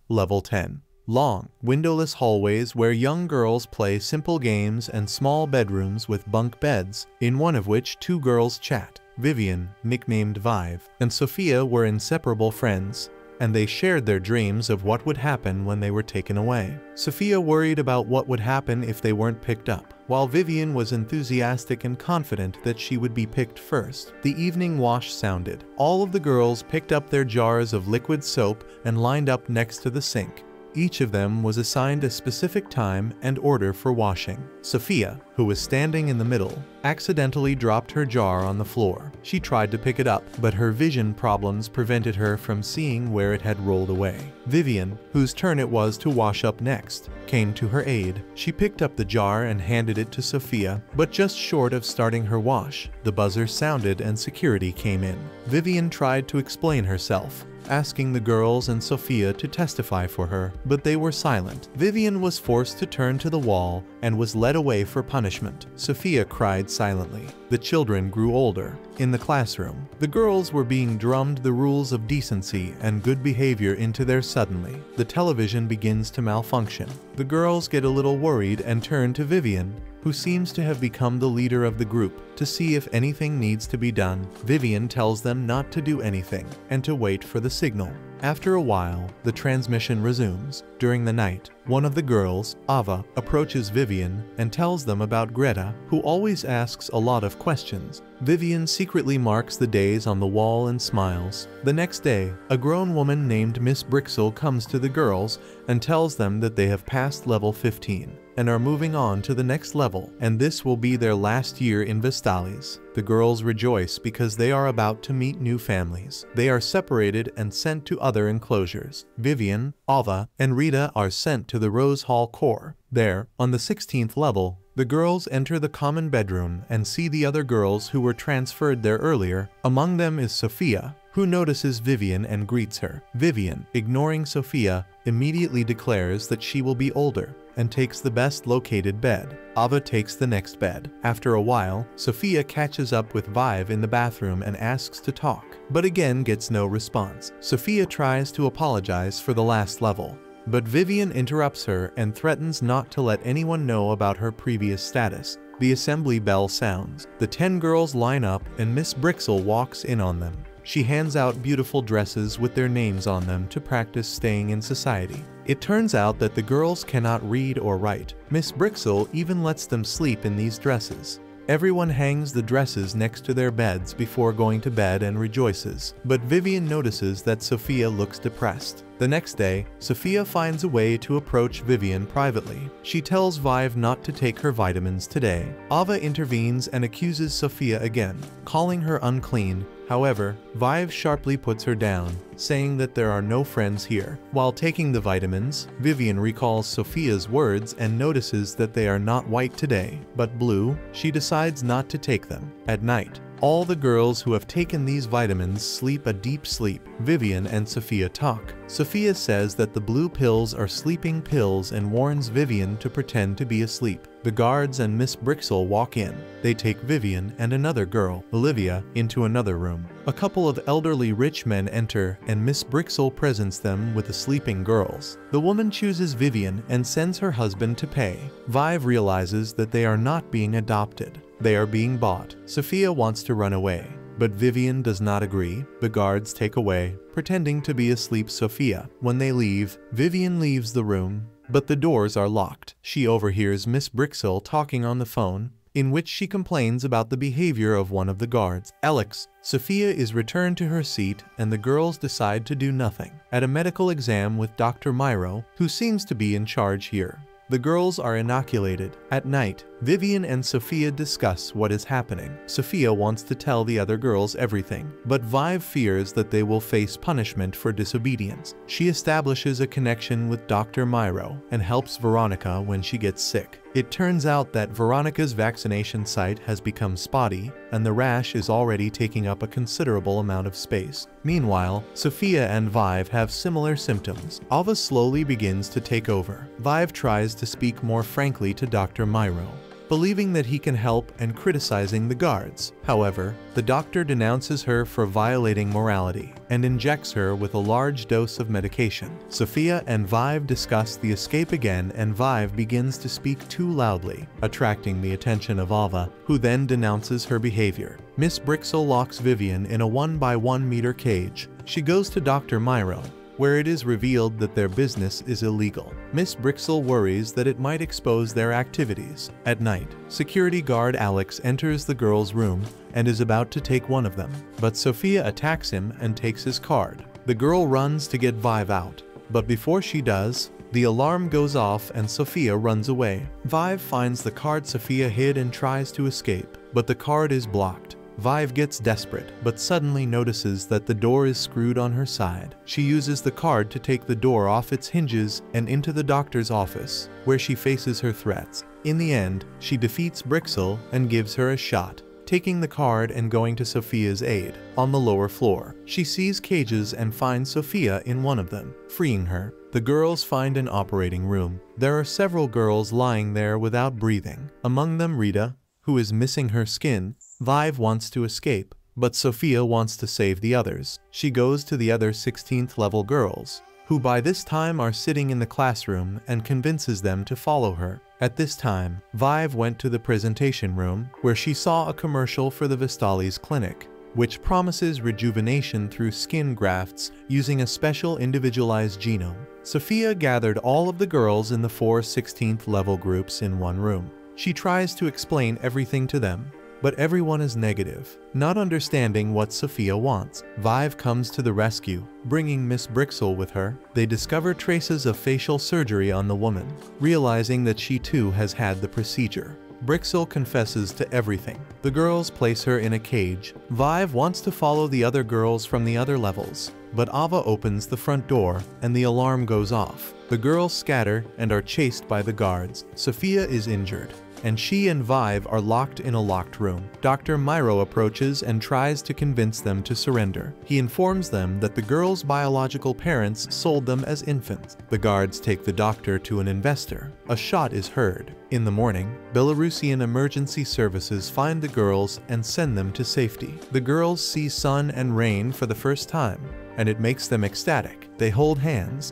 Level 10. Long, windowless hallways where young girls play simple games and small bedrooms with bunk beds, in one of which two girls chat. Vivian, nicknamed Vive, and Sophia were inseparable friends, and they shared their dreams of what would happen when they were taken away. Sophia worried about what would happen if they weren't picked up, while Vivian was enthusiastic and confident that she would be picked first. The evening wash sounded. All of the girls picked up their jars of liquid soap and lined up next to the sink. Each of them was assigned a specific time and order for washing. Sophia, who was standing in the middle, accidentally dropped her jar on the floor. She tried to pick it up, but her vision problems prevented her from seeing where it had rolled away. Vivian, whose turn it was to wash up next, came to her aid. She picked up the jar and handed it to Sophia, but just short of starting her wash, the buzzer sounded and security came in. Vivian tried to explain herself, asking the girls and Sophia to testify for her, but they were silent. Vivian was forced to turn to the wall and was led away for punishment. Sophia cried silently. The children grew older. In the classroom, the girls were being drummed the rules of decency and good behavior into their suddenly. The television begins to malfunction. The girls get a little worried and turn to Vivian, who seems to have become the leader of the group, to see if anything needs to be done. Vivian tells them not to do anything and to wait for the signal. After a while, the transmission resumes. During the night, one of the girls, Ava, approaches Vivian and tells them about Greta, who always asks a lot of questions. Vivian secretly marks the days on the wall and smiles. The next day, a grown woman named Miss Brixel comes to the girls and tells them that they have passed level 15 and are moving on to the next level, and this will be their last year in Vestalis. The girls rejoice because they are about to meet new families. They are separated and sent to other enclosures. Vivian, Ava, and Rita are sent to the Rose Hall core. There, on the 16th level, the girls enter the common bedroom and see the other girls who were transferred there earlier. Among them is Sophia, who notices Vivian and greets her. Vivian, ignoring Sophia, immediately declares that she will be older and takes the best located bed. Ava takes the next bed. After a while, Sophia catches up with Vive in the bathroom and asks to talk, but again gets no response. Sophia tries to apologize for the last level, but Vivian interrupts her and threatens not to let anyone know about her previous status. The assembly bell sounds. The 10 girls line up and Miss Brixel walks in on them. She hands out beautiful dresses with their names on them to practice staying in society. It turns out that the girls cannot read or write. Miss Brixel even lets them sleep in these dresses. Everyone hangs the dresses next to their beds before going to bed and rejoices, but Vivian notices that Sophia looks depressed. The next day, Sophia finds a way to approach Vivian privately. She tells Vive not to take her vitamins today. Ava intervenes and accuses Sophia again, calling her unclean. However, Vive sharply puts her down, saying that there are no friends here. While taking the vitamins, Vivian recalls Sophia's words and notices that they are not white today, but blue. She decides not to take them. At night, all the girls who have taken these vitamins sleep a deep sleep. Vivian and Sophia talk. Sophia says that the blue pills are sleeping pills and warns Vivian to pretend to be asleep. The guards and Miss Brixel walk in. They take Vivian and another girl, Olivia, into another room. A couple of elderly rich men enter and Miss Brixel presents them with the sleeping girls. The woman chooses Vivian and sends her husband to pay. Vive realizes that they are not being adopted. They are being bought. Sophia wants to run away, but Vivian does not agree. The guards take away, pretending to be asleep Sophia. When they leave, Vivian leaves the room, but the doors are locked. She overhears Miss Brixel talking on the phone, in which she complains about the behavior of one of the guards. Alex. Sophia is returned to her seat and the girls decide to do nothing. At a medical exam with Dr. Myro, who seems to be in charge here, the girls are inoculated. At night, Vivian and Sophia discuss what is happening. Sophia wants to tell the other girls everything, but Vive fears that they will face punishment for disobedience. She establishes a connection with Dr. Myro and helps Veronica when she gets sick. It turns out that Veronica's vaccination site has become spotty, and the rash is already taking up a considerable amount of space. Meanwhile, Sophia and Vive have similar symptoms. Ava slowly begins to take over. Vive tries to speak more frankly to Dr. Myro, believing that he can help and criticizing the guards. However, the doctor denounces her for violating morality and injects her with a large dose of medication. Sophia and Vive discuss the escape again, and Vive begins to speak too loudly, attracting the attention of Ava, who then denounces her behavior. Miss Brixel locks Vivian in a 1-by-1 meter cage. She goes to Dr. Myro, where it is revealed that their business is illegal. Miss Brixel worries that it might expose their activities. At night, security guard Alex enters the girls' room and is about to take one of them, but Sophia attacks him and takes his card. The girl runs to get Vive out, but before she does, the alarm goes off and Sophia runs away. Vive finds the card Sophia hid and tries to escape, but the card is blocked. Vive gets desperate, but suddenly notices that the door is screwed on her side. She uses the card to take the door off its hinges and into the doctor's office, where she faces her threats. In the end, she defeats Brixel and gives her a shot, taking the card and going to Sophia's aid. On the lower floor, she sees cages and finds Sophia in one of them, freeing her. The girls find an operating room. There are several girls lying there without breathing, among them Rita, who is missing her skin. Vive wants to escape, but Sophia wants to save the others. She goes to the other 16th level girls, who by this time are sitting in the classroom, and convinces them to follow her. At this time, Vive went to the presentation room, where she saw a commercial for the Vestali's clinic, which promises rejuvenation through skin grafts using a special individualized genome. Sophia gathered all of the girls in the 4 16th level groups in one room. She tries to explain everything to them, but everyone is negative, not understanding what Sophia wants. Vive comes to the rescue, bringing Miss Brixel with her. They discover traces of facial surgery on the woman, realizing that she too has had the procedure. Brixel confesses to everything. The girls place her in a cage. Vive wants to follow the other girls from the other levels, but Ava opens the front door and the alarm goes off. The girls scatter and are chased by the guards. Sophia is injured, and she and Vive are locked in a locked room. Dr. Myro approaches and tries to convince them to surrender. He informs them that the girls' biological parents sold them as infants. The guards take the doctor to an investor. A shot is heard. In the morning, Belarusian emergency services find the girls and send them to safety. The girls see sun and rain for the first time, and it makes them ecstatic. They hold hands,